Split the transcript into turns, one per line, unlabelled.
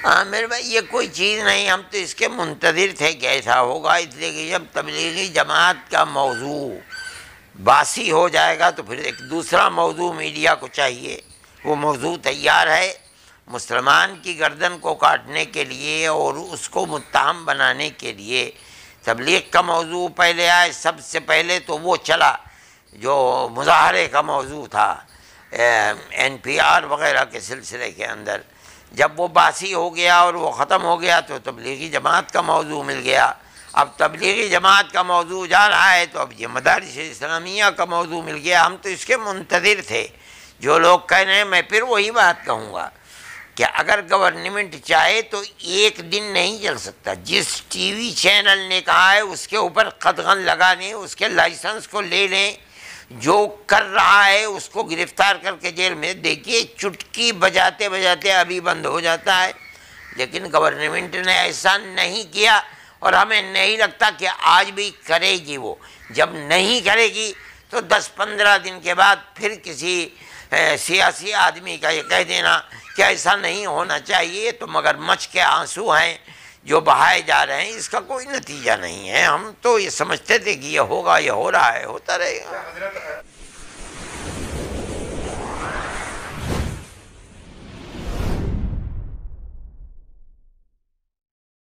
عامر بھائی یہ کوئی چیز نہیں، ہم تو اس کے منتظر تھے کہ ایسا ہوگا، اس لیے کہ جب تبلیغی جماعت کا موضوع باسی ہو جائے گا تو پھر ایک دوسرا موضوع میڈیا کو چاہیے۔ وہ موضوع تیار ہے مسلمان کی گردن کو کاٹنے کے لیے اور اس کو متہم بنانے کے لیے۔ تبلیغ کا موضوع پہلے آئے، سب سے پہلے تو وہ چلا جو مظاہرے کا موضوع تھا NPR وغیرہ کے سلسلے کے اندر۔ جب وہ باسی ہو گیا اور وہ ختم ہو گیا تو تبلیغی جماعت کا موضوع مل گیا۔ اب تبلیغی جماعت کا موضوع جا رہا ہے تو اب یہ مدارس اسلامیہ کا موضوع مل گیا۔ ہم تو اس کے منتظر تھے۔ جو لوگ کہہ رہے ہیں، میں پھر وہی بات کہوں گا کہ اگر گورنمنٹ چاہے تو ایک دن نہیں چل سکتا۔ جس ٹی وی چینل نے کہا ہے اس کے اوپر قدغن لگا دیں، اس کے لائسنس کو لے لیں، جو کر رہا ہے اس کو گرفتار کر کے جیل میں۔ دیکھیے چٹکی بجاتے بجاتے ابھی بند ہو جاتا ہے، لیکن گورنمنٹ نے ایسا نہیں کیا اور ہمیں نہیں لگتا کہ آج بھی کرے گی۔ وہ جب نہیں کرے گی تو 10-15 دن کے بعد پھر کسی سیاسی آدمی کا یہ کہہ دینا کہ ایسا نہیں ہونا چاہیے تو مگر مچھ کے آنسو ہیں جو بہائے جا رہے ہیں، اس کا کوئی نتیجہ نہیں ہے۔ ہم تو یہ سمجھتے تھے کہ یہ ہوگا، یہ ہو رہا ہے، ہوتا رہے گا۔